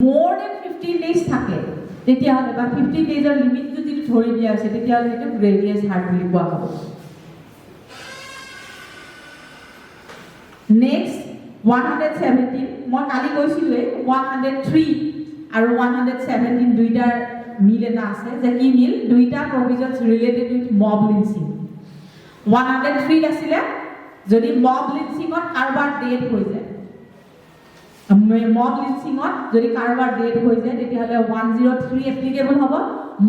more than 15 days থাকে তেতিয়াহ'লে বা 15 ডেজৰ লিমিট যদি ধৰি দিয়া আছে তেতিয়াহ'লে এটা গ্ৰেভিয়াছ হাৰ্ট বুলি কোৱা হ'ব। নেক্সট 117 মই কালি কৈছিলোৱে 103 আৰু 117 দুইটাৰ মিল এটা আছে যে কি মিল দুইটা প্ৰভিজনছ ৰিলেটেড উইথ মব লিঞ্চিং। 103 আছিলে যদি মব লিঞ্চিঙত কাৰোবাৰ ডেথ হৈ যায় মব লিঞ্চিঙত যদি কাৰোবাৰ ডেথ হৈ যায় তেতিয়াহ'লে 103 এপ্লিকেবল হ'ব।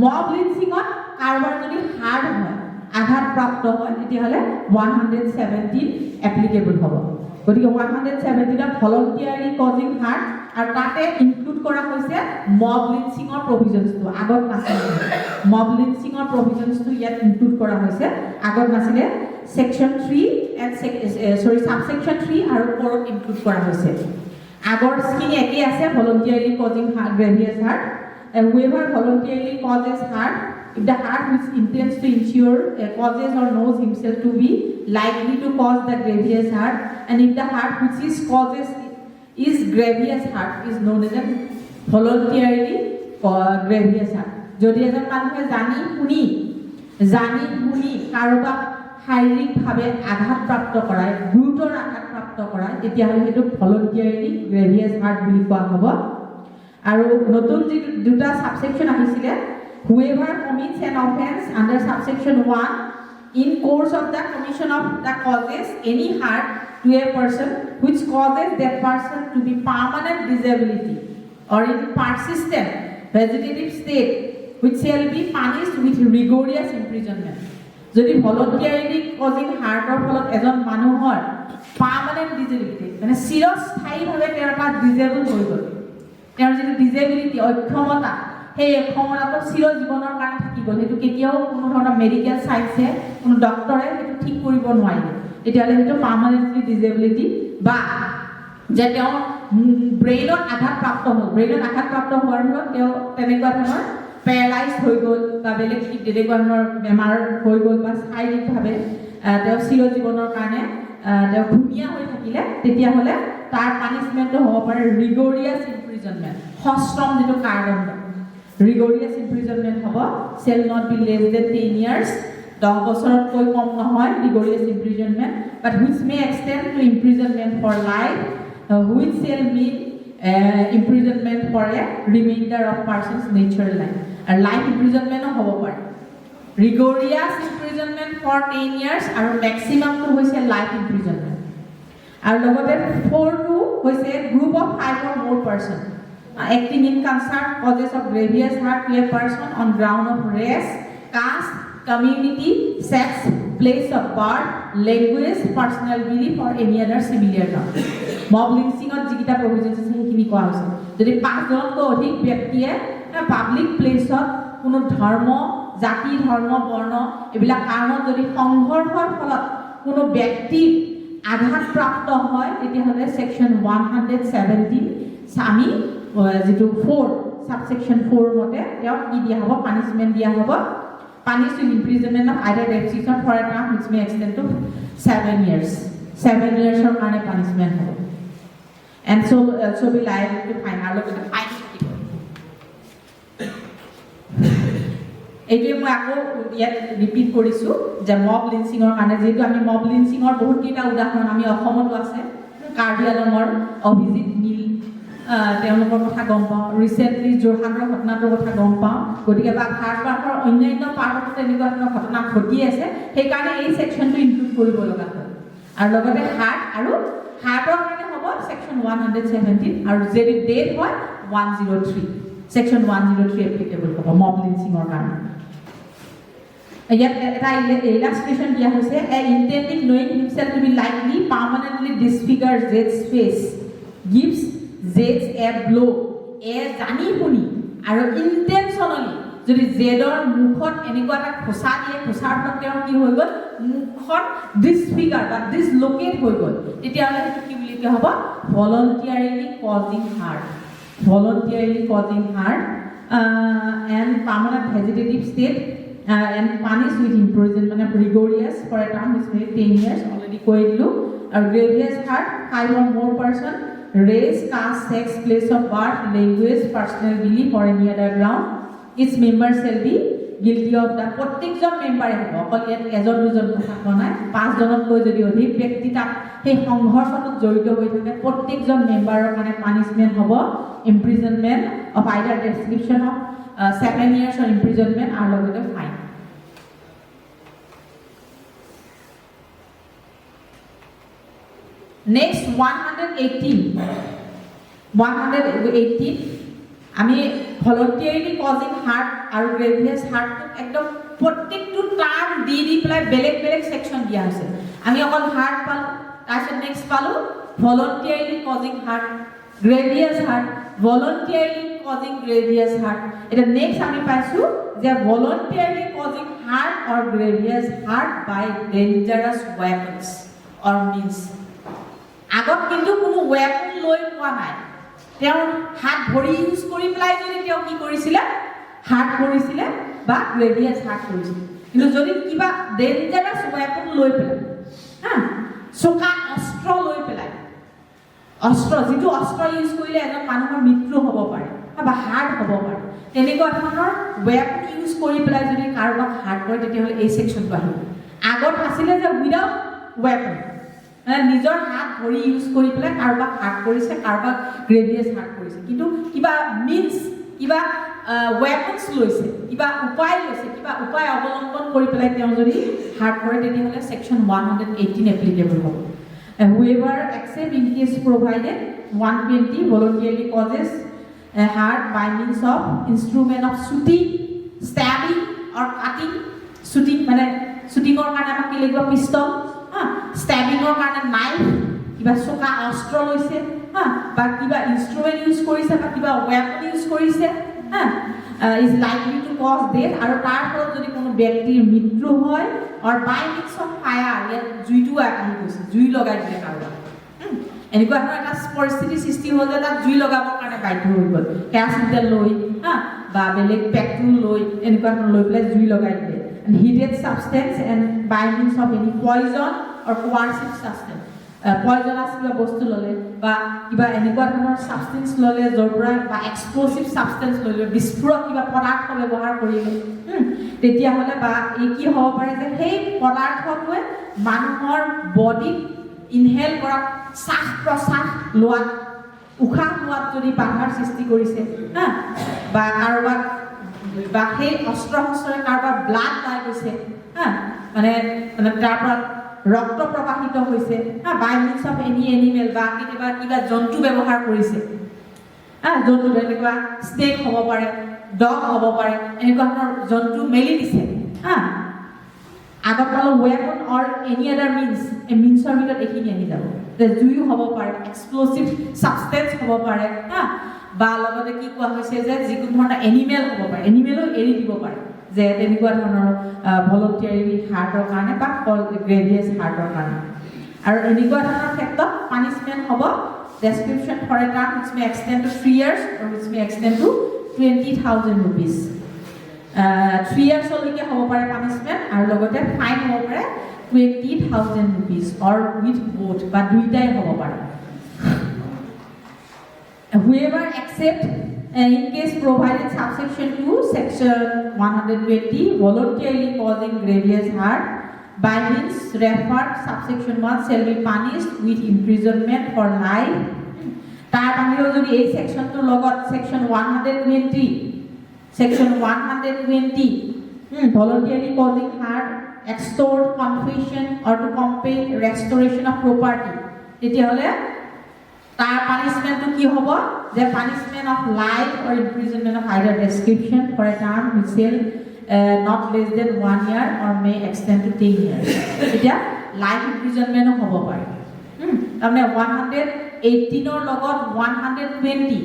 মব লিঞ্চিঙত কাৰোবাৰ যদি হাৰ্ট হয় আঘাতপ্ৰাপ্ত হয় তেতিয়াহ'লে 117 এপ্লিকেবল হ'ব। গতিকে 117 ভলণ্টিয়াৰলি কজিং হাৰ্ট আৰু তাতে ইনক্লুড কৰা হৈছে মব লিঞ্চিঙৰ প্ৰভিজনছটো আগত নাছিলে। মব লিঞ্চিঙৰ প্ৰভিজনছটো ইয়াত ইনক্লুড কৰা হৈছে আগত নাছিলে। সেকশ্যন 3 এণ্ড সাবসেকশ্যন 3 আৰু 4 ইনক্লুড কৰা হৈছে। আগৰ স্কিন একেই আছে voluntarily causing heart grievous heart. Whoever voluntarily causes heart, if the heart which intends to ensure causes or knows himself to be likely to cause the grievous heart, and if the heart which is causes is grievous heart is known as a voluntarily grievous heart. যদি এজন মানুহে জানি শুনি কাৰোবাক শাৰীৰিকভাৱে আঘাতপ্ৰাপ্ত কৰায় গুৰুতৰ আঘাতপ্ৰাপ্ত কৰায় তেতিয়াহ'লে সেইটো ভলণ্টিয়াৰলি গ্ৰেভিয়াছ হাৰ্ট বুলি কোৱা হ'ব। আৰু নতুন যি দুটা সাবসেকশ্যন আহিছিলে whoever commits an offense under subsection 1 in course of the commission of the causes any harm to a person which causes that person to be permanent disability or in persistent vegetative state which shall be punished with rigorous imprisonment. যদি ভলণ্টিয়াৰলি causing হাৰ্টৰ ফলত এজন মানুহৰ permanent disability মানে চিৰস্থায়ীভাৱে তেওঁৰ এটা disable হৈ গ'ল তেওঁৰ যিটো ডিজেবিলিটি অক্ষমতা সেই অক্ষমতাটো চিৰ জীৱনৰ কাৰণে থাকি গ'ল সেইটো কেতিয়াও কোনো ধৰণৰ মেডিকেল চাইন্সে কোনো ডক্টৰে সেইটো ঠিক কৰিব নোৱাৰিলে তেতিয়াহ'লে সেইটো পাৰ্মানেণ্টলি ডিজেবিলিটি বা যে তেওঁ ব্ৰেইনত আঘাতপ্ৰাপ্ত হোৱাৰ ফলত তেওঁ তেনেকুৱা ধৰণৰ পেৰালাইজ হৈ গ'ল বা বেলেগ তেনেকুৱা ধৰণৰ বেমাৰ হৈ গ'ল বা শাৰীৰিকভাৱে তেওঁ চিৰ জীৱনৰ কাৰণে তেওঁ ঘূণীয়া হৈ থাকিলে তেতিয়াহ'লে তাৰ পানিছমেণ্টটো হ'ব পাৰে ৰিগৰিয়াছ ইমপ্ৰিজনমেণ্ট সশ্ৰম যিটো কাৰাদণ্ড ৰিগৰিয়াছ ইমপ্ৰিজনমেণ্ট হ'ব shall not be less than 10 years 10 বছৰতকৈ কম নহয় rigorous imprisonment but which may extend to imprisonment for life which shall mean imprisonment for a remainder of person's natural life and life imprisonment হ'ব পাৰে rigorous imprisonment for 10 years আৰু maximum to হৈছে life imprisonment আৰু লগতে 4 to হৈছে group of 5 or more person acting in concert causes of grievous heart to a person on ground of race caste community sex place of birth language personal belief or any other similar ground মব লিঞ্চিঙত যিকেইটা প্ৰভিজনছ আছে সেইখিনি কোৱা হৈছে যদি 5জনতকৈ অধিক ব্যক্তিয়ে public প্লেচত কোনো ধৰ্ম জাতি ধৰ্ম বৰ্ণ এইবিলাক কাৰণত যদি সংঘৰ্ষৰ ফলত কোনো ব্যক্তি আঘাতপ্ৰাপ্ত হয় তেতিয়াহ'লে সেকশ্যন 117 আমি যিটো 4 সাবসেকশ্যন 4 মতে তেওঁক কি দিয়া হ'ব পানিছমেণ্ট দিয়া হ'ব punished with imprisonment of either deprivation for a term which may extend to 7 years 7 years or কাৰণে punishment হ'ব and so be liable to fine আৰু লগতে ফাইন থাকিব এইটোৱে মই আকৌ ইয়াত ৰিপিট কৰিছোঁ যে মব লিঞ্চিঙৰ কাৰণে যিহেতু আমি মব লিঞ্চিঙৰ বহুতকেইটা উদাহৰণ আমি অসমতো আছে কাৰ্বি আংলঙৰ অভিজিত নীল তেওঁলোকৰ কথা গম পাওঁ ৰিচেণ্টলি যোৰহাটৰ ঘটনাটোৰ কথা গম পাওঁ গতিকে বা ভাৰতবৰ্ষৰ অন্যান্য পাৰ্টতো তেনেকুৱা ধৰণৰ ঘটনা ঘটি আছে সেইকাৰণে এই ছেকশ্যনটো ইনক্লুড কৰিব লগা হয় আৰু লগতে হাৰ্টৰ কাৰণে হ'ব ছেকশ্যন 117 আৰু যদি ডেথ হয় 103 ছেকশ্যন 103 এপ্লিকেবল হ'ব মব লিঞ্চিঙৰ কাৰণে ইয়াত এটা ইলাষ্ট্ৰেশ্যন দিয়া হৈছে a intending knowing himself to be likely permanently disfigure Jed's face gives Jed's a blow এ জানি শুনি আৰু ইণ্টেনশ্যনেলি যদি জেডৰ মুখত এনেকুৱা এটা খোচা দিয়ে খোচাৰ ফলত তেওঁৰ কি হৈ গ'ল মুখত ডিছফিগাৰ বা ডিছলোকেট হৈ গ'ল তেতিয়াহ'লে সেইটো কি বুলি কোৱা হ'ব voluntarily causing hurt and permanent vegetative state and punished with imprisonment of rigorous for a term which may 10 years already কৈ দিলোঁ আৰু grievous heart 5 or more person race, caste, sex, place of birth, language, personal belief or any other ground, its members shall be guilty of the প্ৰত্যেকজন মেম্বাৰে হ'ব অকল ইয়াত এজন দুজন কথা নাই 5 জনতকৈ যদি অধিক ব্যক্তি তাত সেই সংঘৰ্ষত জড়িত হৈ থাকে প্ৰত্যেকজন মেম্বাৰৰ কাৰণে পানিশমেন্ট হ'ব imprisonment of either description of 7 years or imprisonment আৰু লগতে ফাইন next 118 আমি voluntarily causing heart আৰু grievous heart একদম প্ৰত্যেকটো টার্ম দি প্লাই বেলেগ বেলেগ সেকশন দিয়া আছে আমি অকল হার্ট পালো তাৰপিছত নেক্সট পালো voluntarily causing heart grievous heart voluntarily causing grievous heart এটা নেক্সট আমি পাইছো যে voluntarily causing heart or grievous heart by dangerous weapons or means আগত কিন্তু কোনো ওয়েপন লৈ পোৱা নাই তেওঁ হাত ভৰি ইউজ কৰি প্লাই যদি তেওঁ কি কৰিছিল হাত কৰিছিল বা গ্ৰেভিয়াস হাত কৰিছিল কিন্তু যদি কিবা ডেঞ্জাৰাস ওয়েপন লৈ পেলাই সোকা অস্ত্ৰ লৈ পেলাই অস্ত্ৰ যেটো অস্ত্ৰ ইউজ কৰিলে এজন মানুহৰ মৃত্যু হ'ব পাৰে বা হাৰ্ট হ'ব পাৰে তেনেকুৱা ধৰণৰ ওয়েপন ইউজ কৰি পেলাই যদি কাৰোবাক হাৰ্ট কৰে তেতিয়াহ'লে এই সেকশনটো আহিব আগত আছিল যে উইদাউট ওয়েপন নিজৰ হাত ভৰি ইউজ কৰি পেলাই কাৰোবাক হাৰ্ট কৰিছে কাৰোবাক গ্ৰেভিয়াস হাৰ্ট কৰিছে কিন্তু কিবা মিন্স কিবা ওয়েপনস লৈছে কিবা উপায় লৈছে কিবা উপায় অৱলম্বন কৰি পেলাই তেওঁ যদি হাৰ্ট কৰে তেতিয়াহ'লে সেকশন 118 এপ্লিকেবল হ'ব whoever except in case provided 120 voluntarily causes a heart by means of instrument of shooting stabbing or cutting shooting মানে shooting or কাৰণে আমাক কি লাগিব পিস্তল stabbing or কাৰণে knife কিবা সোকা অস্ত্ৰ লৈছে বা কিবা ইনস্ট্ৰুমেন্ট ইউজ কৰিছে বা কিবা ওয়েপন ইউজ কৰিছে is likely to cause death আৰু তাৰ ফলত যদি কোনো ব্যক্তিৰ মৃত্যু হয় or by means of fire ইয়াত জুইটো আহি গৈছে জুই লগাই দিলে কাৰোবাক এনেকুৱা ধৰণৰ এটা পৰিস্থিতি সৃষ্টি হ'ল যে তাত জুই লগাবৰ কাৰণে বাধ্য হৈ গ'ল কেৰাচিন লৈ বা বেলেগ পেট্ৰল লৈ এনেকুৱা ধৰণৰ লৈ পেলাই জুই লগাই দিলে and heated substance and by means of any poison or coercive substance poisonous কিবা বস্তু ললে বা কিবা এনেকুৱা ধৰণৰ সাবস্টেন্স ললে জৰপৰা বা এক্সপ্লোসিভ সাবস্টেন্স ললে বিস্ফোৰক কিবা পদাৰ্থ ব্যৱহাৰ কৰিলে তেতিয়া হলে বা এই কি হ'ব পাৰে যে সেই পদাৰ্থটোৱে মানুহৰ বডি ইনহেল কৰা শ্বাস প্ৰশ্বাস লোৱাত উশাহ লোৱাত যদি বাধাৰ সৃষ্টি কৰিছে বা কাৰোবাক বা সেই অস্ত্ৰ-শস্ত্ৰৰে কাৰোবাৰ ব্লাড পাই গৈছে মানে তাৰ পৰা ৰক্ত প্ৰবাহিত হৈছে বাই মিন্স অফ এনি এনিমেল বা কিবা জন্তু ব্যৱহাৰ কৰিছে জন্তু এনেকুৱা স্নেক হ'ব পাৰে ডগ হ'ব পাৰে এনেকুৱা ধৰণৰ জন্তু মেলি দিছে আগত পালো ওয়েপন অৰ এনি আদাৰ মিন্স এই মিন্সৰ ভিতৰত এইখিনি আহি যাব যে জুইও হ'ব পাৰে এক্সপ্লোসিভ সাবস্টেন্স হ'ব পাৰে বা লগতে কি কোৱা হৈছে যে যিকোনো ধৰণৰ এনিমেল হ'ব পাৰে এনিমেলো এৰি দিব পাৰে যে তেনেকুৱা ধৰণৰ ভলন্টিয়াৰি হাৰ্টৰ কাৰণে বা গ্ৰেভিয়াস হাৰ্টৰ কাৰণে আৰু এনেকুৱা ধৰণৰ ক্ষেত্ৰত পানিশমেন্ট হ'ব description for a term which may extend to 3 years or which may extend to 20,000 rupees 3 years লৈকে হ'ব পাৰে পানিশমেন্ট আৰু লগতে ফাইন হ'ব পাৰে 20,000 rupees or with both বা দুইটাই হ'ব পাৰে whoever accept in case provided subsection 2 section 120 voluntarily causing grievous hurt by means referred subsection 1 shall be punished with imprisonment for life তাৰ বাহিৰেও যদি এই সেকশনটোৰ লগত section 120 voluntarily causing hurt extort confession or to compel restoration of property তেতিয়াহ'লে তাৰ পানিশমেন্টটো কি হ'ব যে punishment of life or imprisonment of either description for a term which shall not less than 1 year or may extend to 10 years এতিয়া life imprisonment হ'ব পাৰে তাৰমানে 118 ৰ লগত 120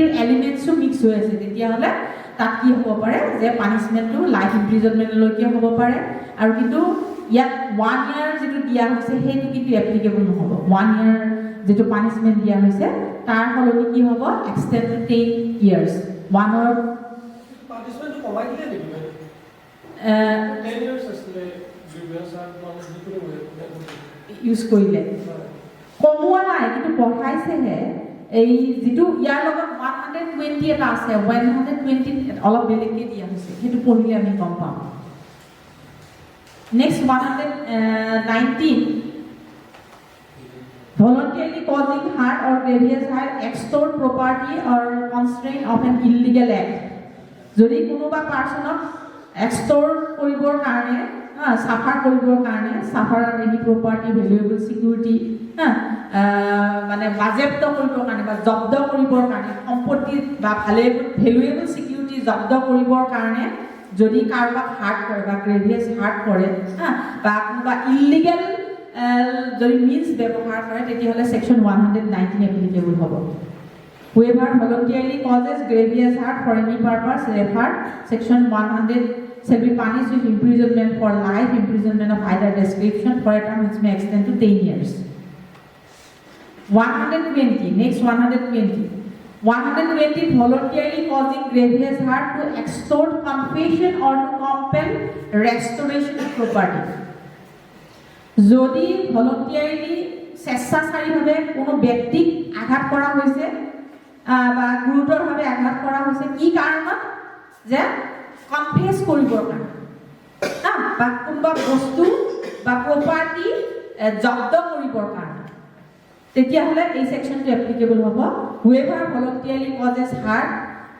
ৰ এলিমেন্টসও মিক্স হৈ আছে তেতিয়াহ'লে তাত কি হ'ব পাৰে যে পানিশমেন্টটো লাইফ imprisonment লৈকে হ'ব পাৰে আৰু কিন্তু ইয়াত 1 ইয়াৰ যেটো দিয়া হৈছে সেইটো কিন্তু এপ্লিকেবল নহব 1 ইয়াৰ যেটো পানিশমেন্ট দিয়া হৈছে তাৰ ফলনি কি হ'ব extend two 10 years 1 or punishment কমাই দিলে নেকি 10 ইয়ার্স আসলে গ্রিভিয়াস আর মানুষ দিকে ইউজ কৰিলে কমোৱা নাই কিন্তু বঢ়াইছেহে এই যিটো ইয়াৰ লগত 120 এটা আছে 120 অলপ বেলেগকে দিয়া হৈছে সেইটো পঢ়িলে আমি গম পাম next 119 voluntarily causing hurt or grievous harm extort property or constraint of an illegal act যদি কোনোবা পাৰ্সনক এক্সটৰ্ট কৰিবৰ কাৰণে সাফাৰ কৰিবৰ কাৰণে সাফাৰৰ এনি প্ৰপাৰ্টি ভ্যালুয়েবল সিকিউৰিটি মানে বাজেপ্ত কৰিবৰ কাৰণে বা জব্দ কৰিবৰ কাৰণে সম্পত্তি বা ভ্যালুয়েবল সিকিউৰিটি জব্দ কৰিবৰ কাৰণে যদি কাৰোবাক হাৰ্ট কৰে বা গ্ৰেভিয়াছ হাৰ্ট কৰে বা কোনোবা ইলিগেল যদি মিন্স ব্যৱহাৰ কৰে তেতিয়াহ'লে সেকশন 119 এপ্লিকেবল হ'ব whoever voluntarily causes grievous hurt for any purpose referred section 100 shall be punished with imprisonment for life imprisonment of either description for a term which may extend to 10 years 120 next 120 voluntarily causing grievous hurt to extort confession or to compel restoration of property যদি voluntarily স্বেচ্ছাচাৰীভাৱে কোনো ব্যক্তিক আঘাত কৰা হৈছে বা গুৰুতৰভাৱে আঘাত কৰা হৈছে কি কাৰণত যে কনফেস কৰিবৰ কাৰণে বা কোনোবা বস্তু বা প্ৰপাৰ্টি জব্দ কৰিবৰ কাৰণে তেতিয়াহ'লে এই সেকশনটো এপ্লিকেবল হ'ব whoever voluntarily causes hurt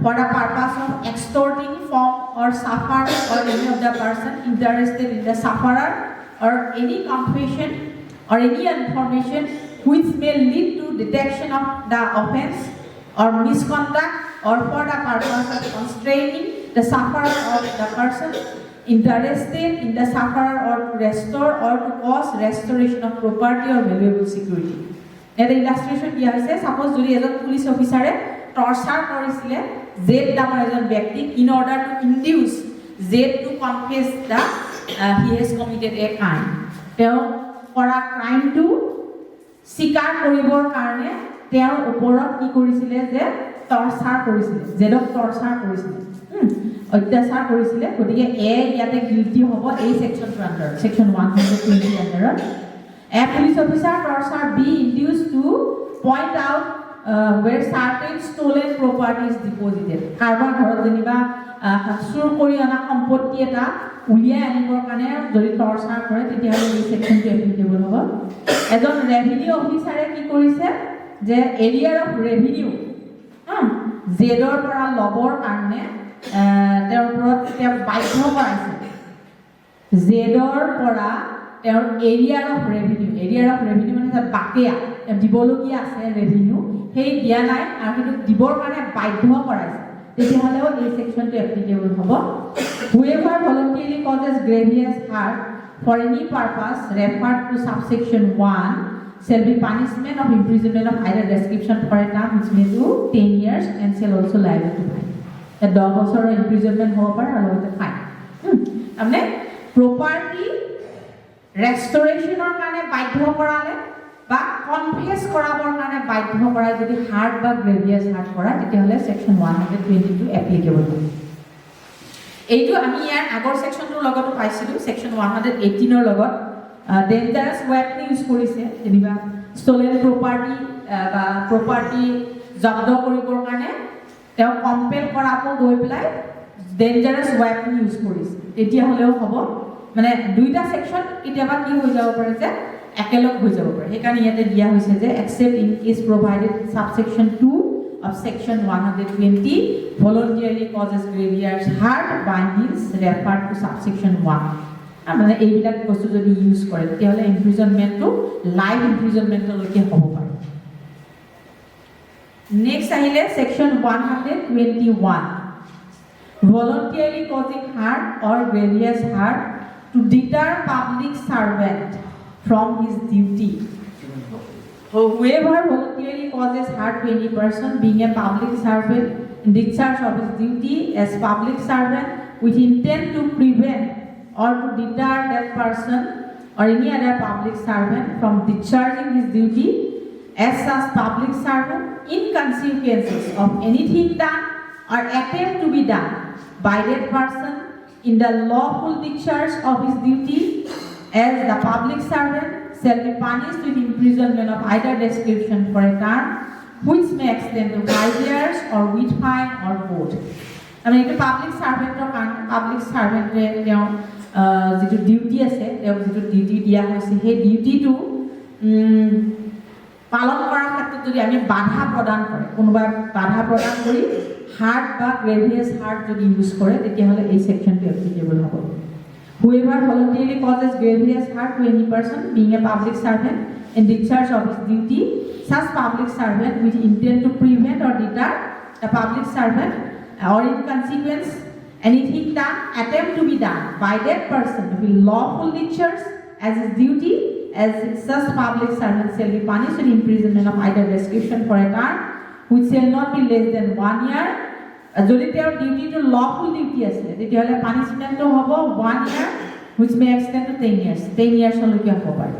for the purpose of extorting from or suffering or any of the person interested in the sufferer or any confession or any information which may lead to detection of the offense or misconduct or for the purpose of constraining the sufferer or the person interested in the sufferer or to restore or to cause restoration of property or valuable security. Eta illustration দিয়া হৈছে suppose যদি এজন police অফিসাৰে torture কৰিছিলে Z নামৰ এজন ব্যক্তি in order to induce Z to confess that he has committed a crime. তেওঁ কৰা ক্ৰাইমটো স্বীকাৰ কৰিবৰ কাৰণে তেওঁৰ ওপৰত কি কৰিছিলে যে টৰ্চাৰ কৰিছিলে জেডক টৰ্চাৰ কৰিছিলে অত্যাচাৰ কৰিছিলে গতিকে এ ইয়াতে গিল্টি হ'ব এই সেকশনটোৰ আন্ডাৰ সেকশন 120 আন্ডাৰত a police officer torture B induced to point out where certain stolen property is deposited কাৰোবাৰ ঘৰত যেনিবা চুৰ কৰি অনা সম্পত্তি এটা উলিয়াই আনিবৰ কাৰণে যদি টৰ্চাৰ কৰে তেতিয়াহ'লে এই সেকশনটো এপ্লিকেবল হ'ব এজন ৰেভিনিউ অফিচাৰে কি কৰিছে যে এৰিয়াৰ অফ ৰেভিনিউ জেডৰ পৰা লবৰ কাৰণে তেওঁৰ ওপৰত তেওঁ বাধ্য কৰাইছে জেডৰ পৰা তেওঁৰ এৰিয়াৰ অফ ৰেভিনিউ মানে বাকিয়া দিবলগীয়া আছে ৰেভিনিউ সেই দিয়া নাই আৰু কিন্তু দিবৰ কাৰণে বাধ্য কৰাইছে তেতিয়াহ'লেও এই সেকশনটো এপ্লিকেবল হ'ব whoever voluntarily causes grievous hurt for any purpose referred to subsection 1 shall be punishment of imprisonment of either description for a term which may do 10 years and shall also liable to fine 10 বছৰৰ imprisonment হ'ব পাৰে আৰু লগতে fine মানে property ৰেষ্টৰেশ্যনৰ কাৰণে বাধ্য কৰালে বা কনফেস কৰাবৰ কাৰণে বাধ্য কৰা যদি হাৰ্ট বা গ্ৰেভিয়াছ হাৰ্ট কৰা তেতিয়াহ'লে সেকশন 122 এপ্লিকেবল হ'ব এইটো আমি ইয়াৰ আগৰ সেকশনটোৰ লগতো পাইছিলো সেকশন 118 ৰ লগত ডেঞ্জাৰাছ ওয়েপন ইউজ কৰিছে যেনিবা ষ্টলেন প্ৰপাৰ্টি বা প্ৰপাৰ্টি জব্দ কৰিবৰ কাৰণে তেওঁ কম্পেল কৰাব গৈ পেলাই ডেঞ্জাৰাছ ওয়েপন ইউজ কৰিছে তেতিয়াহ'লেও হ'ব মানে দুইটা সেকশন কেতিয়াবা কি হৈ যাব পাৰে যে একেলগ হৈ যাব পাৰে সেইকাৰণে ইয়াতে দিয়া হৈছে যে except in case provided subsection 2 of section 120 voluntarily causes grievous hurt by means referred to subsection 1 মানে এইবিলাক বস্তু যদি ইউজ কৰে তেতিয়াহ'লে ইমপ্ৰিজনমেন্টটো লাইফ ইমপ্ৰিজনমেন্টলৈকে হ'ব পাৰে নেক্সট আহিলে section 121 voluntarily causing hurt or grievous hurt to deter public servant from his duty. Whoever voluntarily causes hurt to any person being a public servant in discharge of his duty as public servant with intent to prevent or to deter that person or any other public servant from discharging his duty as such public servant in consequences of anything done or attempt to be done by that person in the lawful discharge of his duty as the public servant shall be punished with imprisonment of either description for a term which may extend to 5 years or with fine or both. I mean, the public servant or public servant, যিটো duty আছে তেওঁ যিটো duty দিয়া হৈছে সেই ডিউটিটো পালন কৰাৰ ক্ষেত্ৰত যদি আমি বাধা প্ৰদান কৰে কোনোবা বাধা প্ৰদান কৰি হাৰ্ড বা গ্ৰেভিয়াছ হাৰ্ড যদি ইউজ কৰে তেতিয়াহ'লে এই সেকশনটো এপ্লিকেবল হ'ব whoever voluntarily causes grievous hurt to any person being a public servant in discharge of his duty such public servant which intend to prevent or deter a public servant or in consequence anything done attempt to be done by that person to be lawful discharge as his duty as such public servant shall be punished with imprisonment of either description for a term which shall not be less than 1 year যদি তেওঁৰ ডিউটিটো lawful duty আছিলে তেতিয়াহ'লে পানিশমেণ্টটো হ'ব 1 year which may extend to 10 years 10 years লৈকে হ'ব পাৰে